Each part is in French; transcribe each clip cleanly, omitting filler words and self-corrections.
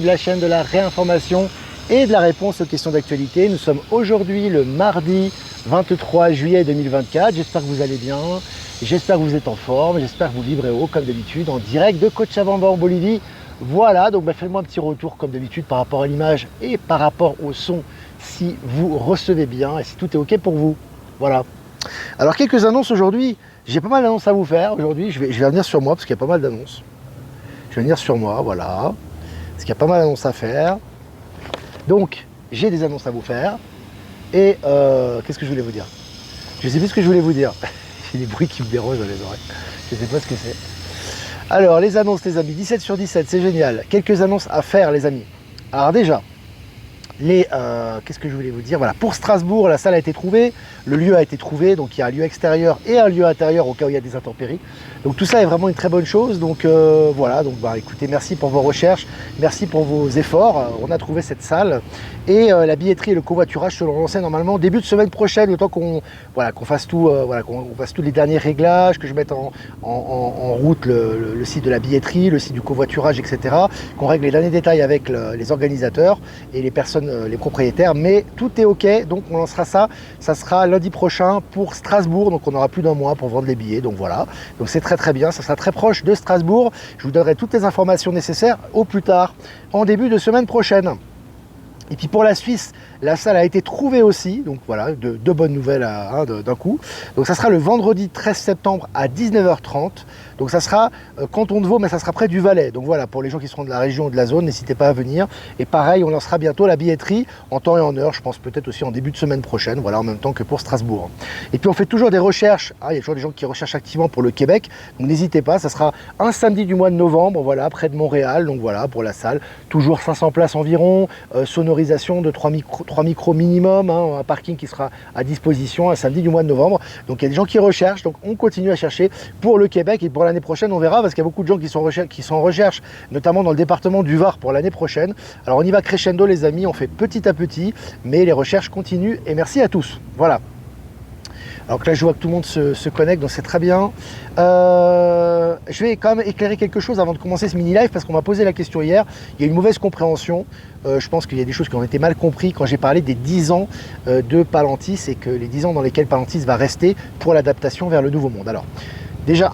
de la chaîne de la réinformation et de la réponse aux questions d'actualité. Nous sommes aujourd'hui le mardi 23 juillet 2024. J'espère que vous allez bien, j'espère que vous êtes en forme, j'espère que vous vibrez haut comme d'habitude en direct de Cochabamba en Bolivie. Voilà, donc faites-moi un petit retour comme d'habitude par rapport à l'image et par rapport au son si vous recevez bien et si tout est ok pour vous. Voilà. Alors quelques annonces aujourd'hui, j'ai pas mal d'annonces à vous faire aujourd'hui, je vais venir sur moi parce qu'il y a pas mal d'annonces. Je vais venir sur moi, voilà. Parce qu'il y a pas mal d'annonces à faire. Donc, j'ai des annonces à vous faire. Et qu'est-ce que je voulais vous dire? Je ne sais plus ce que je voulais vous dire. J'ai des bruits qui me dérangent dans les oreilles. Je ne sais pas ce que c'est. Alors, les annonces, les amis. 17 sur 17, c'est génial. Quelques annonces à faire, les amis. Alors déjà, qu'est-ce que je voulais vous dire? Voilà, pour Strasbourg, la salle a été trouvée, le lieu a été trouvé, donc il y a un lieu extérieur et un lieu intérieur au cas où il y a des intempéries. Donc tout ça est vraiment une très bonne chose. Donc voilà, donc écoutez, merci pour vos recherches, merci pour vos efforts. On a trouvé cette salle et la billetterie et le covoiturage seront lancés normalement début de semaine prochaine, le temps qu'on fasse tout, qu'on fasse tous les derniers réglages, que je mette en route le site de la billetterie, le site du covoiturage, etc. Qu'on règle les derniers détails avec les organisateurs et les personnes, les propriétaires, mais tout est ok, donc on lancera ça. Ça sera lundi prochain pour Strasbourg, donc on aura plus d'un mois pour vendre les billets, donc voilà. Donc c'est très bien, ça sera très proche de Strasbourg. Je vous donnerai toutes les informations nécessaires au plus tard, en début de semaine prochaine. Et puis pour la Suisse, la salle a été trouvée aussi, donc voilà, deux bonnes nouvelles d'un coup. Donc ça sera le vendredi 13 septembre à 19h30. Donc ça sera canton de Vaud, mais ça sera près du Valais. Donc voilà, pour les gens qui seront de la région ou de la zone, n'hésitez pas à venir. Et pareil, on lancera bientôt la billetterie en temps et en heure, je pense peut-être aussi en début de semaine prochaine, voilà, en même temps que pour Strasbourg. Et puis on fait toujours des recherches, il y a toujours des gens qui recherchent activement pour le Québec, donc n'hésitez pas, ça sera un samedi du mois de novembre, voilà, près de Montréal, donc voilà, pour la salle, toujours 500 places environ, sonorisation de 3 micros minimum, un parking qui sera à disposition un samedi du mois de novembre. Donc il y a des gens qui recherchent, donc on continue à chercher pour le Québec et pour l'année prochaine, on verra, parce qu'il y a beaucoup de gens qui sont en recherche, notamment dans le département du Var pour l'année prochaine. Alors on y va crescendo les amis, on fait petit à petit, mais les recherches continuent et merci à tous. Voilà. Alors que là je vois que tout le monde se connecte, donc c'est très bien. Je vais quand même éclairer quelque chose avant de commencer ce mini live, parce qu'on m'a posé la question hier, il y a une mauvaise compréhension. Je pense qu'il y a des choses qui ont été mal comprises quand j'ai parlé des 10 ans de Palantis, et que les 10 ans dans lesquels Palantis va rester pour l'adaptation vers le nouveau monde. Alors déjà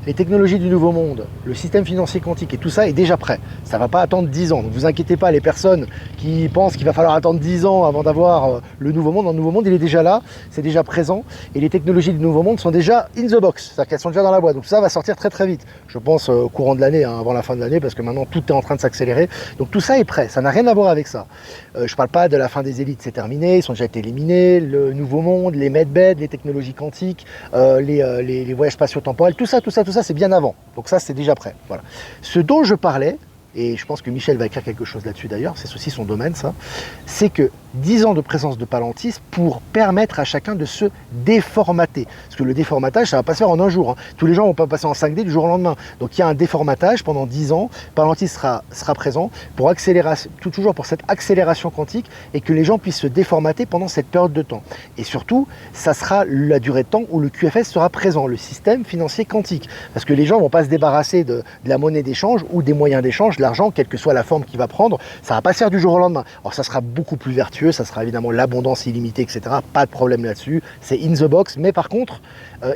les technologies du nouveau monde, le système financier quantique et tout ça est déjà prêt. Ça ne va pas attendre 10 ans. Donc vous inquiétez pas, les personnes qui pensent qu'il va falloir attendre 10 ans avant d'avoir le nouveau monde. Le nouveau monde, il est déjà là, c'est déjà présent. Et les technologies du nouveau monde sont déjà in the box, c'est-à-dire qu'elles sont déjà dans la boîte. Donc ça va sortir très vite. Je pense au courant de l'année, avant la fin de l'année, parce que maintenant tout est en train de s'accélérer. Donc tout ça est prêt, ça n'a rien à voir avec ça. Je ne parle pas de la fin des élites, c'est terminé, ils sont déjà été éliminés. Le nouveau monde, les medbeds, les technologies quantiques, les voyages spatio-temporels, tout ça, c'est bien avant. Donc ça, c'est déjà prêt. Voilà. Ce dont je parlais, et je pense que Michel va écrire quelque chose là-dessus d'ailleurs, c'est aussi son domaine ça, c'est que 10 ans de présence de Palantis pour permettre à chacun de se déformater. Parce que le déformatage, ça ne va pas se faire en un jour. Tous les gens ne vont pas passer en 5D du jour au lendemain. Donc il y a un déformatage pendant 10 ans. Palantis sera présent pour toujours pour cette accélération quantique, et que les gens puissent se déformater pendant cette période de temps. Et surtout, ça sera la durée de temps où le QFS sera présent, le système financier quantique. Parce que les gens ne vont pas se débarrasser de la monnaie d'échange ou des moyens d'échange, de l'argent, quelle que soit la forme qu'il va prendre. Ça ne va pas se faire du jour au lendemain. Alors ça sera beaucoup plus vertueux, ça sera évidemment l'abondance illimitée, etc. Pas de problème là-dessus, c'est in the box, mais par contre,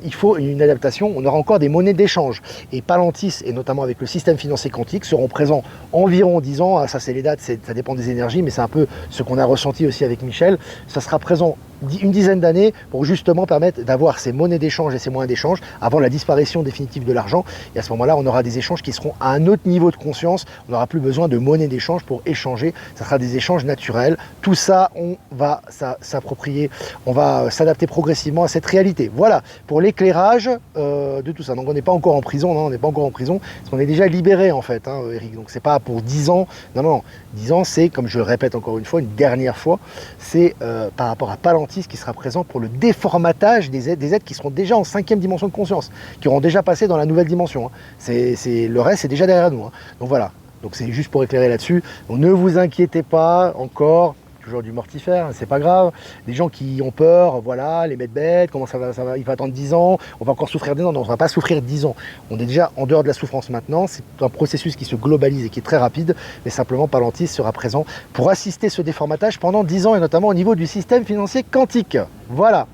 il faut une adaptation. On aura encore des monnaies d'échange. Et Palantis, et notamment avec le système financier quantique, seront présents environ 10 ans. Ça, c'est les dates, ça dépend des énergies, mais c'est un peu ce qu'on a ressenti aussi avec Michel. Ça sera présent une dizaine d'années pour justement permettre d'avoir ces monnaies d'échange et ces moyens d'échange avant la disparition définitive de l'argent. Et à ce moment-là, on aura des échanges qui seront à un autre niveau de conscience. On n'aura plus besoin de monnaie d'échange pour échanger. Ça sera des échanges naturels. Tout ça, on va s'approprier, on va s'adapter progressivement à cette réalité. Voilà pour l'éclairage de tout ça. Donc on n'est pas encore en prison, non, on n'est pas encore en prison, parce qu'on est déjà libéré en fait, Eric. Donc c'est pas pour 10 ans, non. 10 ans, c'est, comme je le répète encore une fois, une dernière fois, c'est par rapport à Palantis qui sera présent pour le déformatage des êtres qui seront déjà en 5e dimension de conscience, qui auront déjà passé dans la nouvelle dimension. Le reste, c'est déjà derrière nous. Donc voilà. Donc c'est juste pour éclairer là-dessus. Donc ne vous inquiétez pas encore. toujours du mortifère, c'est pas grave. Des gens qui ont peur, voilà, les mettre bêtes, comment ça va, il va attendre 10 ans, on va encore souffrir 10 ans, non, on va pas souffrir 10 ans. On est déjà en dehors de la souffrance maintenant, c'est un processus qui se globalise et qui est très rapide, mais simplement Palantir sera présent pour assister ce déformatage pendant 10 ans, et notamment au niveau du système financier quantique. Voilà.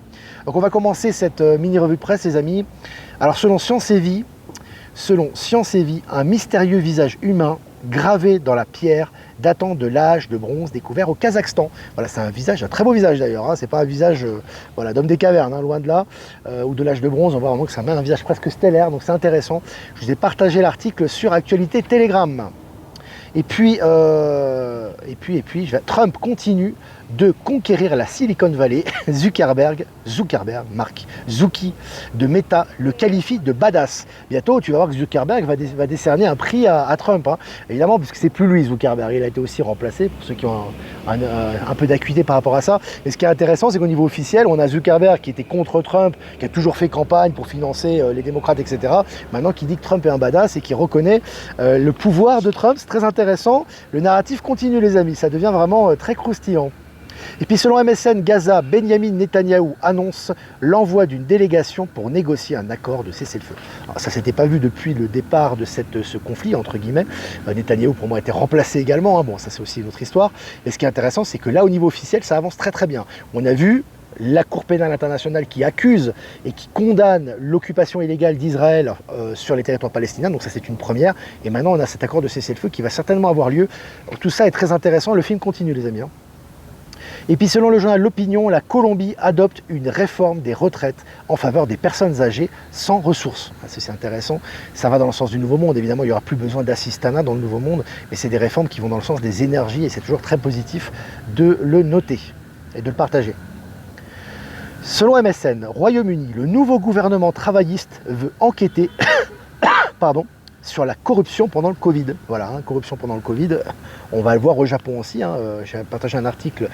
Donc on va commencer cette mini-revue de presse, les amis. Alors selon Science et Vie, un mystérieux visage humain gravé dans la pierre datant de l'âge de bronze découvert au Kazakhstan. Voilà, c'est un très beau visage d'ailleurs, hein. C'est pas un visage voilà, d'homme des cavernes, hein, loin de là, ou de l'âge de bronze. On voit vraiment que c'est un visage presque stellaire, donc c'est intéressant. Je vous ai partagé l'article sur Actualité Telegram. Et puis, Trump continue de conquérir la Silicon Valley. Zuckerberg, Mark Zucki de Meta le qualifie de badass. Bientôt, tu vas voir que Zuckerberg va décerner un prix à Trump, hein. Évidemment, parce que c'est plus lui, Zuckerberg. Il a été aussi remplacé, pour ceux qui ont un peu d'acuité par rapport à ça. Et ce qui est intéressant, c'est qu'au niveau officiel, on a Zuckerberg qui était contre Trump, qui a toujours fait campagne pour financer les démocrates, etc. Maintenant, qui dit que Trump est un badass et qui reconnaît le pouvoir de Trump. C'est très intéressant. Le narratif continue, les amis. Ça devient vraiment très croustillant. Et puis selon MSN, Gaza, Benyamin Netanyahou annonce l'envoi d'une délégation pour négocier un accord de cessez-le-feu. Alors ça ne s'était pas vu depuis le départ de ce conflit, entre guillemets. Netanyahou, pour moi, a été remplacé également, hein. Bon, ça c'est aussi une autre histoire. Et ce qui est intéressant, c'est que là, au niveau officiel, ça avance très très bien. On a vu la Cour pénale internationale qui accuse et qui condamne l'occupation illégale d'Israël sur les territoires palestiniens, donc ça c'est une première. Et maintenant, on a cet accord de cessez-le-feu qui va certainement avoir lieu. Donc, tout ça est très intéressant. Le film continue, les amis, hein. Et puis selon le journal L'Opinion, la Colombie adopte une réforme des retraites en faveur des personnes âgées sans ressources. C'est intéressant, ça va dans le sens du Nouveau Monde. Évidemment, il n'y aura plus besoin d'assistanat dans le Nouveau Monde, mais c'est des réformes qui vont dans le sens des énergies, et c'est toujours très positif de le noter et de le partager. Selon MSN, Royaume-Uni, le nouveau gouvernement travailliste veut enquêter sur la corruption pendant le Covid. Voilà, hein, corruption pendant le Covid, on va le voir au Japon aussi, hein. J'ai partagé un article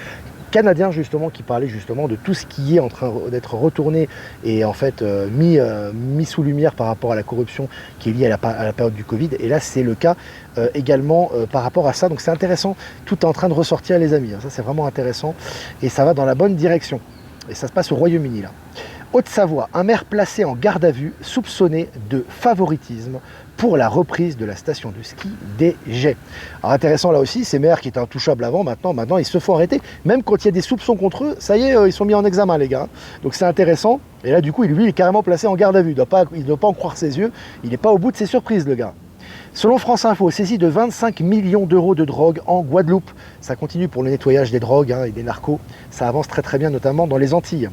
canadien justement qui parlait justement de tout ce qui est en train d'être retourné et en fait mis sous lumière par rapport à la corruption qui est liée à la période du Covid. Et là c'est le cas également par rapport à ça. Donc c'est intéressant, tout est en train de ressortir, les amis, hein. Ça c'est vraiment intéressant et ça va dans la bonne direction. Et ça se passe au Royaume-Uni là. Haute-Savoie, un maire placé en garde à vue soupçonné de favoritisme pour la reprise de la station de ski des Jets. Alors intéressant là aussi, ces maires qui étaient intouchables avant, maintenant ils se font arrêter. Même quand il y a des soupçons contre eux, ça y est, ils sont mis en examen, les gars. Donc c'est intéressant. Et là du coup, lui, il est carrément placé en garde à vue. Il ne doit pas en croire ses yeux. Il n'est pas au bout de ses surprises, le gars. Selon France Info, saisie de 25 millions d'euros de drogue en Guadeloupe. Ça continue pour le nettoyage des drogues, hein, et des narcos. Ça avance très très bien, notamment dans les Antilles.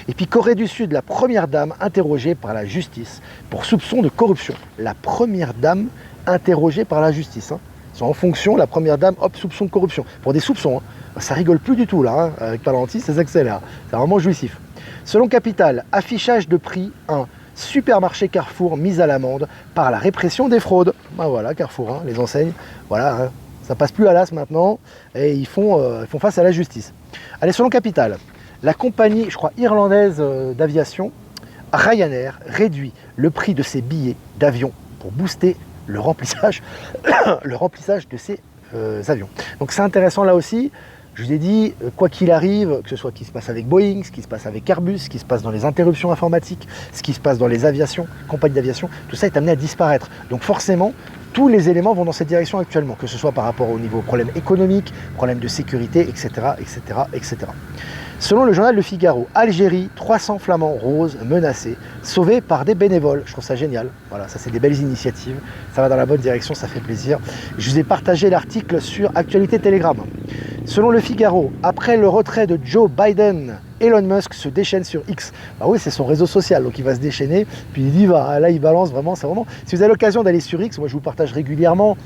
Et puis Corée du Sud, la première dame interrogée par la justice pour soupçon de corruption. La première dame interrogée par la justice, hein. Ils sont en fonction, la première dame, hop, soupçon de corruption. Pour des soupçons, hein. Ça rigole plus du tout là, hein. Avec Palantir, ça s'accélère. C'est vraiment jouissif. Selon Capital, affichage de prix 1. Supermarché Carrefour mis à l'amende par la répression des fraudes. Ben voilà, Carrefour, hein, les enseignes, voilà, hein, ça passe plus à l'as maintenant et ils font face à la justice. Allez, selon Capital, la compagnie, je crois, irlandaise d'aviation, Ryanair, réduit le prix de ses billets d'avion pour booster le remplissage de ses avions. Donc c'est intéressant là aussi. Je vous ai dit, quoi qu'il arrive, que ce soit ce qui se passe avec Boeing, ce qui se passe avec Airbus, ce qui se passe dans les interruptions informatiques, ce qui se passe dans les aviations, compagnies d'aviation, tout ça est amené à disparaître. Donc forcément, tous les éléments vont dans cette direction actuellement, que ce soit par rapport au niveau problème économique, problème de sécurité, etc., etc., etc. Selon le journal Le Figaro, Algérie, 300 flamands roses menacés, sauvés par des bénévoles. Je trouve ça génial. Voilà, ça c'est des belles initiatives. Ça va dans la bonne direction, ça fait plaisir. Je vous ai partagé l'article sur Actualité Telegram. Selon Le Figaro, après le retrait de Joe Biden, Elon Musk se déchaîne sur X. Bah oui, c'est son réseau social, donc il va se déchaîner. Puis il dit, là il balance vraiment, c'est vraiment... Si vous avez l'occasion d'aller sur X, moi je vous partage régulièrement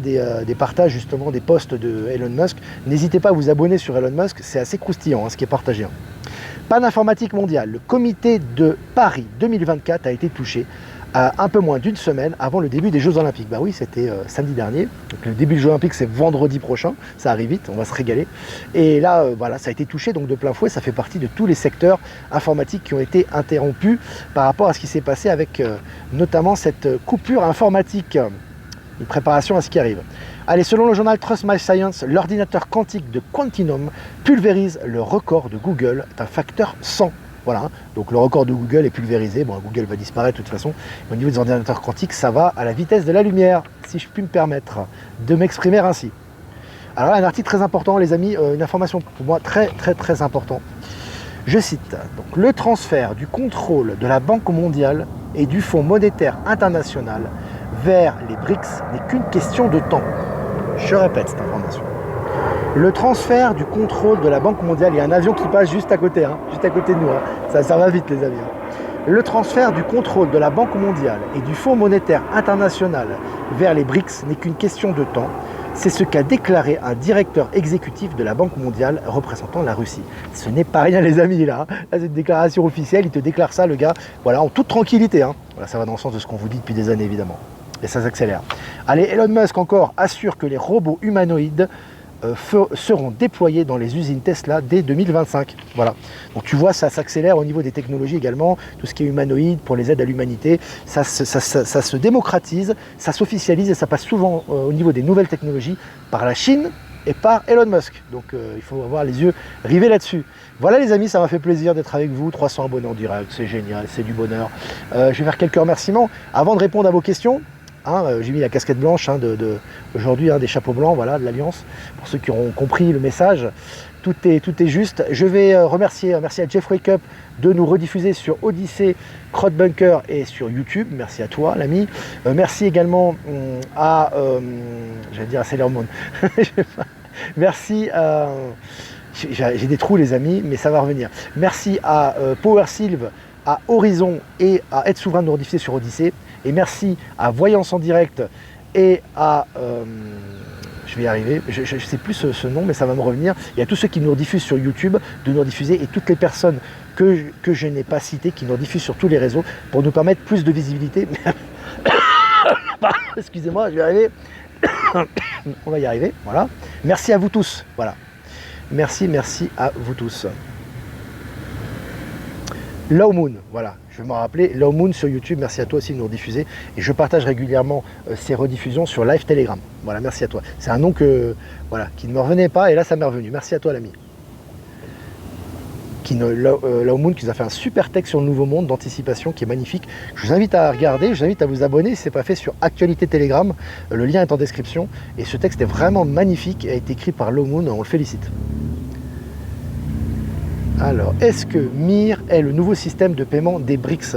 des partages justement des posts de Elon Musk. N'hésitez pas à vous abonner sur Elon Musk, c'est assez croustillant, hein, ce qui est partagé. Panne informatique mondiale, le comité de Paris 2024 a été touché un peu moins d'une semaine avant le début des Jeux Olympiques. Bah oui, c'était samedi dernier. Donc le début des Jeux Olympiques, c'est vendredi prochain. Ça arrive vite, on va se régaler. Et là, voilà, ça a été touché donc de plein fouet. Ça fait partie de tous les secteurs informatiques qui ont été interrompus par rapport à ce qui s'est passé avec notamment cette coupure informatique. une préparation à ce qui arrive. Allez, selon le journal Trust My Science, l'ordinateur quantique de Quantinuum pulvérise le record de Google, c'est un facteur 100. Voilà, donc le record de Google est pulvérisé. Bon, Google va disparaître de toute façon. Au niveau des ordinateurs quantiques, ça va à la vitesse de la lumière, si je puis me permettre de m'exprimer ainsi. Alors là, un article très important, les amis, une information pour moi très important. Je cite, donc, le transfert du contrôle de la Banque mondiale et du Fonds monétaire international vers les BRICS n'est qu'une question de temps. Je répète cette information. Le transfert du contrôle de la Banque mondiale, il y a un avion qui passe juste à côté, juste à côté de nous, ça va vite les amis. Le transfert du contrôle de la Banque mondiale et du Fonds monétaire international vers les BRICS n'est qu'une question de temps. C'est ce qu'a déclaré un directeur exécutif de la Banque mondiale représentant la Russie. Ce n'est pas rien les amis là, c'est une déclaration officielle, il te déclare ça le gars, voilà, en toute tranquillité. Voilà, ça va dans le sens de ce qu'on vous dit depuis des années évidemment. Et ça s'accélère. Allez, Elon Musk encore assure que les robots humanoïdes seront déployés dans les usines Tesla dès 2025. Voilà. Donc tu vois, ça s'accélère au niveau des technologies également, tout ce qui est humanoïde pour les aides à l'humanité, ça se démocratise, ça s'officialise et ça passe souvent au niveau des nouvelles technologies par la Chine et par Elon Musk. Donc il faut avoir les yeux rivés là-dessus. Voilà les amis, ça m'a fait plaisir d'être avec vous, 300 abonnés en direct, c'est génial, c'est du bonheur. Je vais faire quelques remerciements avant de répondre à vos questions. J'ai mis la casquette blanche aujourd'hui, des chapeaux blancs, voilà, de l'Alliance, pour ceux qui auront compris le message. Tout est juste. Je vais remercier à Jeff Wake Up de nous rediffuser sur Odyssée, Crowdbunker et sur YouTube. Merci à toi, l'ami. Merci également à Sailor Moon. Merci à... J'ai des trous, les amis, mais ça va revenir. Merci à Power Sylve, à Horizon et à Être Souverain de nous rediffuser sur Odyssée. Et merci à Voyance en direct et à... je vais y arriver, je ne sais plus ce nom, mais ça va me revenir. Et à tous ceux qui nous rediffusent sur YouTube, de nous rediffuser, et toutes les personnes que je n'ai pas citées, qui nous rediffusent sur tous les réseaux, pour nous permettre plus de visibilité. Excusez-moi, je vais y arriver. On va y arriver, voilà. Merci à vous tous, voilà. Merci à vous tous. Low Moon, voilà, je vais me rappeler, Low Moon sur YouTube, merci à toi aussi de nous rediffuser. Et je partage régulièrement ces rediffusions sur Live Telegram. Voilà, merci à toi. C'est un nom qui ne me revenait pas et là ça m'est revenu. Merci à toi l'ami. Low Moon qui nous a fait un super texte sur le Nouveau Monde d'anticipation qui est magnifique. Je vous invite à regarder, je vous invite à vous abonner si ce n'est pas fait sur Actualité Telegram. Le lien est en description. Et ce texte est vraiment magnifique et a été écrit par Low Moon, on le félicite. Alors, est-ce que MIR est le nouveau système de paiement des BRICS?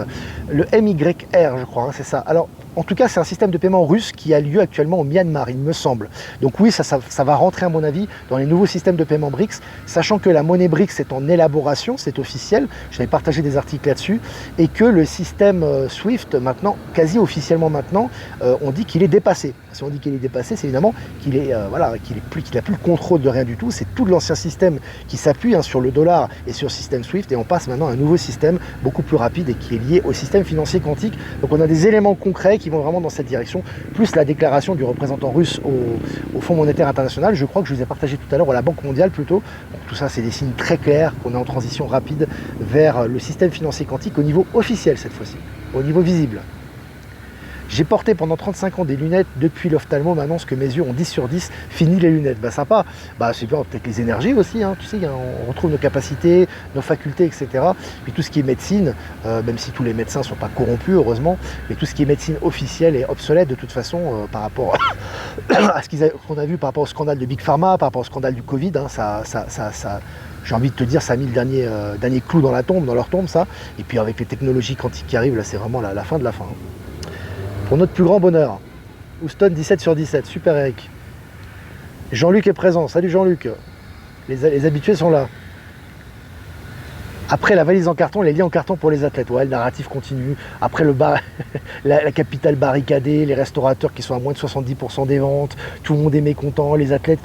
Le MYR, je crois, c'est ça. Alors, en tout cas, c'est un système de paiement russe qui a lieu actuellement au Myanmar, il me semble. Donc oui, ça va rentrer, à mon avis, dans les nouveaux systèmes de paiement BRICS, sachant que la monnaie BRICS est en élaboration, c'est officiel, j'avais partagé des articles là-dessus, et que le système SWIFT, maintenant, quasi officiellement maintenant, on dit qu'il est dépassé. Si on dit qu'il est dépassé, c'est évidemment qu'il n'a plus le contrôle de rien du tout, c'est tout l'ancien système qui s'appuie sur le dollar et sur le système SWIFT, et on passe maintenant à un nouveau système beaucoup plus rapide et qui est lié au système financier quantique. Donc on a des éléments concrets qui vont vraiment dans cette direction, plus la déclaration du représentant russe au Fonds monétaire international, je crois que je vous ai partagé tout à l'heure, à la Banque mondiale plutôt. Donc tout ça, c'est des signes très clairs qu'on est en transition rapide vers le système financier quantique au niveau officiel cette fois-ci, au niveau visible. J'ai porté pendant 35 ans des lunettes depuis l'ophtalmo, maintenant ce que mes yeux ont 10 sur 10, fini les lunettes. Bah sympa, c'est peut-être les énergies aussi, tu sais, on retrouve nos capacités, nos facultés, etc. Puis tout ce qui est médecine, même si tous les médecins ne sont pas corrompus, heureusement, mais tout ce qui est médecine officielle est obsolète de toute façon par rapport à ce qu'on a vu par rapport au scandale de Big Pharma, par rapport au scandale du Covid, j'ai envie de te dire, ça a mis le dernier clou dans leur tombe, ça. Et puis avec les technologies quantiques qui arrivent, là c'est vraiment la fin de la fin. Pour notre plus grand bonheur. Houston 17 sur 17, super Eric. Jean-Luc est présent, salut Jean-Luc. Les habitués sont là. Après la valise en carton, les liens en carton pour les athlètes. Ouais, le narratif continue. Après la capitale barricadée, les restaurateurs qui sont à moins de 70% des ventes, tout le monde est mécontent, les athlètes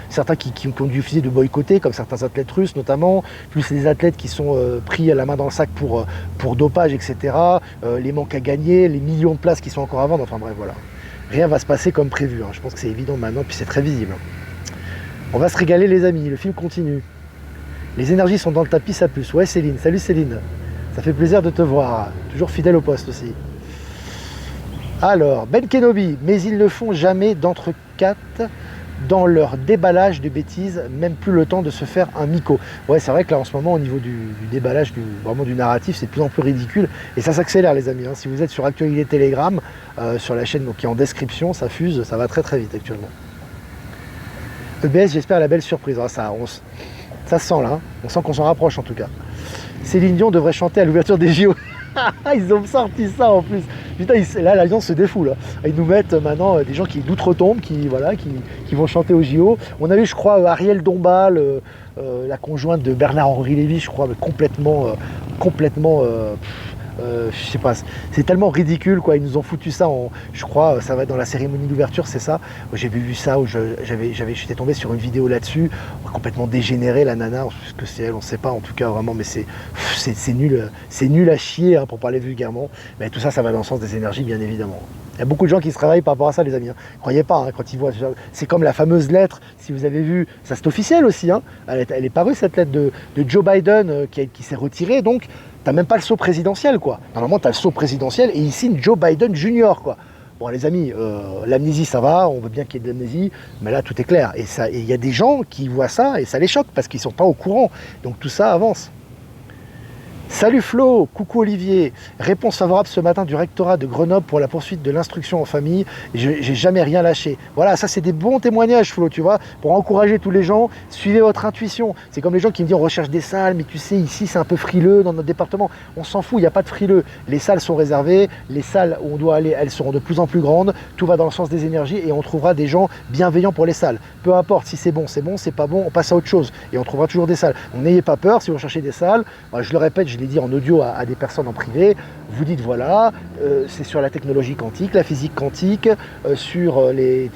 certains qui ont décidé de boycotter, comme certains athlètes russes notamment, plus les athlètes qui sont pris à la main dans le sac pour dopage, etc. Les manques à gagner, les millions de places qui sont encore à vendre, enfin bref, voilà. Rien va se passer comme prévu, je pense que c'est évident maintenant, puis c'est très visible. On va se régaler les amis, le film continue. Les énergies sont dans le tapis, ça plus. Ouais Céline, salut Céline. Ça fait plaisir de te voir. Toujours fidèle au poste aussi. Alors, Ben Kenobi, mais ils ne font jamais d'entre quatre dans leur déballage de bêtises, même plus le temps de se faire un myco. Ouais, c'est vrai que là en ce moment au niveau du déballage, vraiment du narratif, c'est de plus en plus ridicule et ça s'accélère les amis. Hein. Si vous êtes sur Actualité Telegram, sur la chaîne donc, qui est en description, ça fuse, ça va très très vite actuellement. EBS, j'espère la belle surprise. Ah, ça se sent là, hein. On sent qu'on s'en rapproche en tout cas. Céline Dion devrait chanter à l'ouverture des JO. Ils ont sorti ça en plus. Putain, là l'alliance se défoule. Là. Ils nous mettent maintenant des gens qui d'outre-tombe, qui vont chanter au JO. On a vu, je crois, Ariel Dombal, la conjointe de Bernard-Henri Lévy, je crois, mais complètement, je sais pas, c'est tellement ridicule quoi, ils nous ont foutu ça je crois, ça va être dans la cérémonie d'ouverture, c'est ça. J'ai vu ça, où j'étais tombé sur une vidéo là-dessus, complètement dégénérée la nana, ce que c'est elle, on sait pas en tout cas vraiment, mais c'est nul à chier hein, pour parler vulgairement, mais tout ça, ça va dans le sens des énergies bien évidemment. Il y a beaucoup de gens qui se réveillent par rapport à ça les amis, hein. Croyez pas, hein, quand ils voient, c'est comme la fameuse lettre, si vous avez vu, ça c'est officiel aussi, hein. Elle est parue cette lettre de Joe Biden qui s'est retiré, donc t'as même pas le sceau présidentiel quoi. Normalement t'as le sceau présidentiel et il signe Joe Biden Junior quoi. Bon les amis, l'amnésie ça va, on veut bien qu'il y ait de l'amnésie, mais là tout est clair. Et il y a des gens qui voient ça et ça les choque parce qu'ils sont pas au courant. Donc tout ça avance. Salut Flo, coucou Olivier. Réponse favorable ce matin du rectorat de Grenoble pour la poursuite de l'instruction en famille. J'ai jamais rien lâché. Voilà, ça c'est des bons témoignages Flo, tu vois, pour encourager tous les gens. Suivez votre intuition. C'est comme les gens qui me disent on recherche des salles, mais tu sais ici c'est un peu frileux dans notre département. On s'en fout, il n'y a pas de frileux. Les salles sont réservées, les salles où on doit aller, elles seront de plus en plus grandes. Tout va dans le sens des énergies et on trouvera des gens bienveillants pour les salles. Peu importe si c'est bon, c'est pas bon, on passe à autre chose et on trouvera toujours des salles. N'ayez pas peur si vous recherchez des salles. Je le répète, je l'ai dit en audio à des personnes en privé, vous dites voilà, c'est sur la technologie quantique, la physique quantique, sur les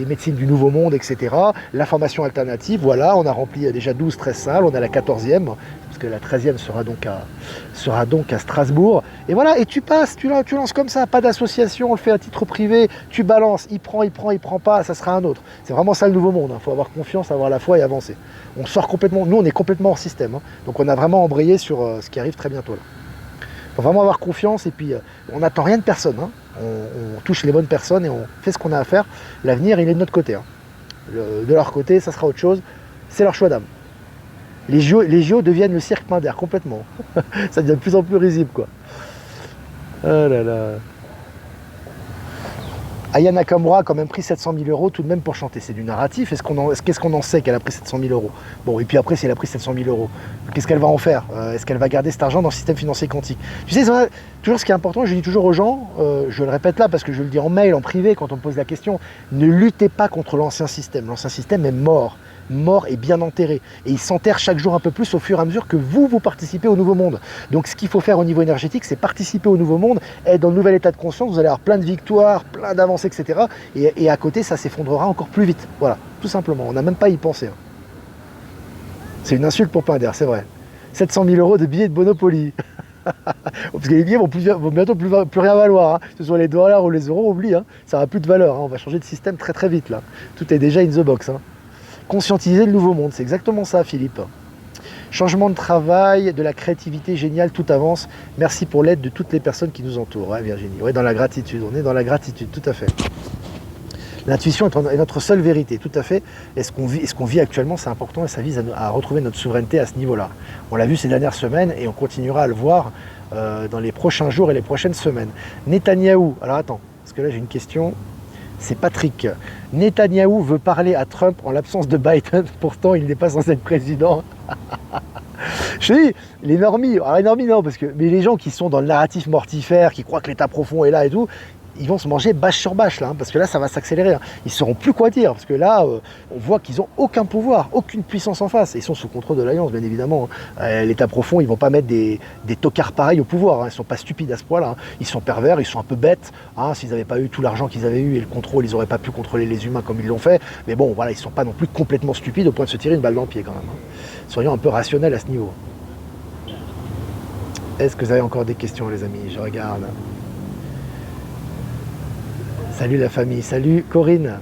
médecines du nouveau monde, etc. L'information alternative, voilà, on a rempli déjà 12-13 salles, on a la 14e, parce que la 13e sera donc à Strasbourg. Et voilà, et tu passes, tu lances comme ça, pas d'association, on le fait à titre privé, tu balances, il prend pas, ça sera un autre. C'est vraiment ça le nouveau monde, il faut avoir confiance, avoir la foi et avancer. On sort complètement, nous on est complètement hors système, hein, donc on a vraiment embrayé sur ce qui arrive très bientôt là. Il faut vraiment avoir confiance et puis on n'attend rien de personne, hein. On touche les bonnes personnes et on fait ce qu'on a à faire. L'avenir il est de notre côté, hein. De leur côté ça sera autre chose, c'est leur choix d'âme. Les JO deviennent le cirque Pinder complètement. Ça devient de plus en plus risible quoi. Oh là là. Aya Nakamura a quand même pris 700 000 € tout de même pour chanter. C'est du narratif. Qu'est-ce qu'on en sait qu'elle a pris 700 000 €? Bon, et puis après, si elle a pris 700 000 €, qu'est-ce qu'elle va en faire? Est-ce qu'elle va garder cet argent dans le système financier quantique? Tu sais, toujours ce qui est important, je dis toujours aux gens, je le répète là parce que je le dis en mail, en privé, quand on me pose la question, ne luttez pas contre l'ancien système. L'ancien système est mort et bien enterré. Et il s'enterre chaque jour un peu plus au fur et à mesure que vous participez au nouveau monde. Donc ce qu'il faut faire au niveau énergétique, c'est participer au nouveau monde, être dans le nouvel état de conscience, vous allez avoir plein de victoires, plein d'avancées, etc. Et à côté, ça s'effondrera encore plus vite. Voilà, tout simplement. On n'a même pas à y penser. Hein. C'est une insulte pour Pinder, c'est vrai. 700 000 € de billets de Monopoly. Parce que les billets vont bientôt plus rien valoir. Hein. Que ce soit les dollars ou les euros, oublie. Hein. Ça n'a plus de valeur. Hein. On va changer de système très très vite là. Tout est déjà in the box. Hein. Conscientiser le nouveau monde, c'est exactement ça Philippe. Changement de travail, de la créativité géniale, tout avance. Merci pour l'aide de toutes les personnes qui nous entourent. Ouais, Virginie, ouais, dans la gratitude, on est dans la gratitude, tout à fait. L'intuition est notre seule vérité, tout à fait. Et ce qu'on vit actuellement, c'est important et ça vise à retrouver notre souveraineté à ce niveau-là. On l'a vu ces dernières semaines et on continuera à le voir dans les prochains jours et les prochaines semaines. Netanyahou, alors attends, parce que là j'ai une question. C'est Patrick. Netanyahou veut parler à Trump en l'absence de Biden, pourtant il n'est pas censé être président. Je dis, les normies, alors les normies non, mais les gens qui sont dans le narratif mortifère, qui croient que l'état profond est là et tout, ils vont se manger bâche sur bâche là, hein, parce que là ça va s'accélérer. Hein. Ils ne sauront plus quoi dire, parce que là on voit qu'ils n'ont aucun pouvoir, aucune puissance en face. Et ils sont sous contrôle de l'Alliance, bien évidemment. Hein. L'état profond, ils ne vont pas mettre des tocards pareils au pouvoir. Hein. Ils ne sont pas stupides à ce point-là. Hein. Ils sont pervers, ils sont un peu bêtes. Hein. S'ils n'avaient pas eu tout l'argent qu'ils avaient eu et le contrôle, ils n'auraient pas pu contrôler les humains comme ils l'ont fait. Mais bon, voilà, ils ne sont pas non plus complètement stupides au point de se tirer une balle dans le pied quand même. Hein. Soyons un peu rationnels à ce niveau. Est-ce que vous avez encore des questions les amis? Je regarde. Salut la famille, salut Corinne.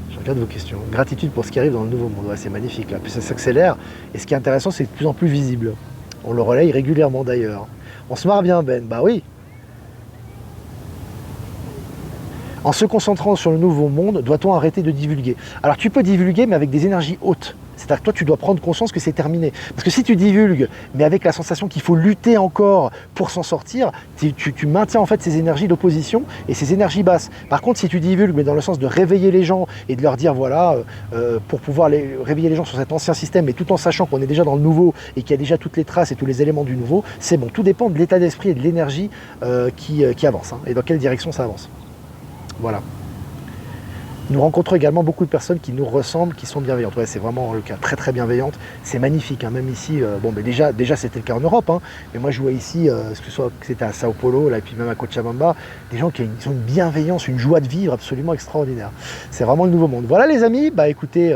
Je regarde vos questions. Gratitude pour ce qui arrive dans le nouveau monde. Ouais, c'est magnifique là. Puis ça s'accélère. Et ce qui est intéressant, c'est de plus en plus visible. On le relaye régulièrement d'ailleurs. On se marre bien Ben. Bah oui. En se concentrant sur le nouveau monde, doit-on arrêter de divulguer? Alors tu peux divulguer, mais avec des énergies hautes. C'est-à-dire que toi, tu dois prendre conscience que c'est terminé. Parce que si tu divulgues, mais avec la sensation qu'il faut lutter encore pour s'en sortir, tu maintiens en fait ces énergies d'opposition et ces énergies basses. Par contre, si tu divulgues, mais dans le sens de réveiller les gens et de leur dire, voilà, pour pouvoir réveiller les gens sur cet ancien système, mais tout en sachant qu'on est déjà dans le nouveau et qu'il y a déjà toutes les traces et tous les éléments du nouveau, c'est bon. Tout dépend de l'état d'esprit et de l'énergie qui avance, hein, et dans quelle direction ça avance. Voilà. Nous rencontrons également beaucoup de personnes qui nous ressemblent, qui sont bienveillantes. Ouais, c'est vraiment le cas, très très bienveillante. C'est magnifique, hein, même ici. Bon, mais déjà c'était le cas en Europe, hein, mais moi je vois ici, que c'était à Sao Paulo, là, et puis même à Cochabamba, des gens qui ont une bienveillance, une joie de vivre absolument extraordinaire. C'est vraiment le nouveau monde. Voilà les amis, bah écoutez,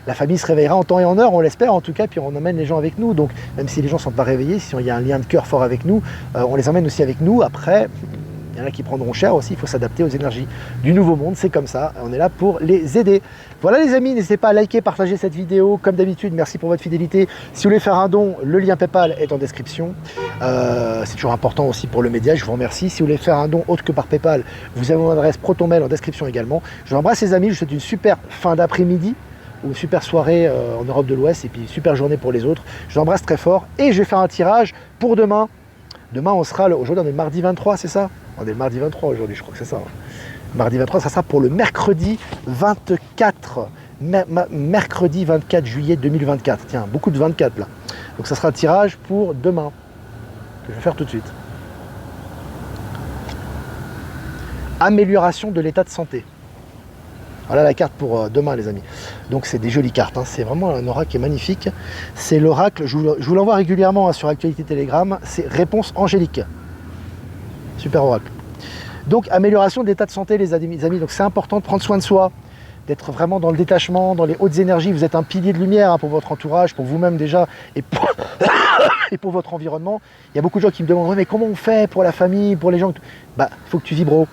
la famille se réveillera en temps et en heure, on l'espère en tout cas, puis on emmène les gens avec nous. Donc même si les gens ne sont pas réveillés, si il y a un lien de cœur fort avec nous, on les emmène aussi avec nous. Après, il y en a qui prendront cher aussi, il faut s'adapter aux énergies du nouveau monde, c'est comme ça, on est là pour les aider. Voilà les amis, n'hésitez pas à liker, partager cette vidéo, comme d'habitude, merci pour votre fidélité. Si vous voulez faire un don, le lien PayPal est en description, c'est toujours important aussi pour le média, je vous remercie. Si vous voulez faire un don autre que par PayPal, vous avez mon adresse ProtonMail en description également. Je vous embrasse les amis, je vous souhaite une super fin d'après-midi, ou une super soirée en Europe de l'Ouest, et puis une super journée pour les autres. Je vous embrasse très fort, et je vais faire un tirage pour demain. Demain, on sera, aujourd'hui on est mardi 23, c'est ça? On est le mardi 23 aujourd'hui, je crois que c'est ça. Hein. Mardi 23, ça sera pour le mercredi 24, mercredi 24 juillet 2024. Tiens, beaucoup de 24 là. Donc ça sera le tirage pour demain, que je vais faire tout de suite. Amélioration de l'état de santé. Voilà la carte pour demain les amis. Donc c'est des jolies cartes, hein. C'est vraiment un oracle qui est magnifique. C'est l'oracle, je vous l'envoie régulièrement, hein, sur Actualité Telegram, c'est Réponse Angélique. Super oracle. Donc amélioration de l'état de santé les amis. Donc c'est important de prendre soin de soi, d'être vraiment dans le détachement, dans les hautes énergies. Vous êtes un pilier de lumière, hein, pour votre entourage, pour vous-même déjà, et pour votre environnement. Il y a beaucoup de gens qui me demandent, mais comment on fait pour la famille, pour les gens? Bah, il faut que tu vibres haut.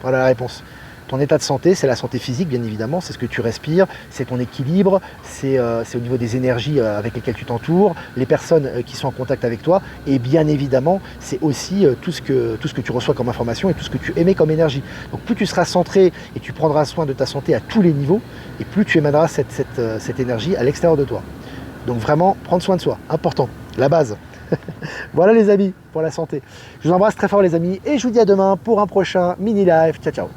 Voilà la réponse. Ton état de santé, c'est la santé physique, bien évidemment, c'est ce que tu respires, c'est ton équilibre, c'est au niveau des énergies avec lesquelles tu t'entoures, les personnes qui sont en contact avec toi, et bien évidemment, c'est aussi tout ce que tu reçois comme information et tout ce que tu émets comme énergie. Donc plus tu seras centré et tu prendras soin de ta santé à tous les niveaux, et plus tu émaneras cette énergie à l'extérieur de toi. Donc vraiment, prendre soin de soi, important, la base. Voilà les amis, pour la santé. Je vous embrasse très fort les amis, et je vous dis à demain pour un prochain mini live. Ciao, ciao.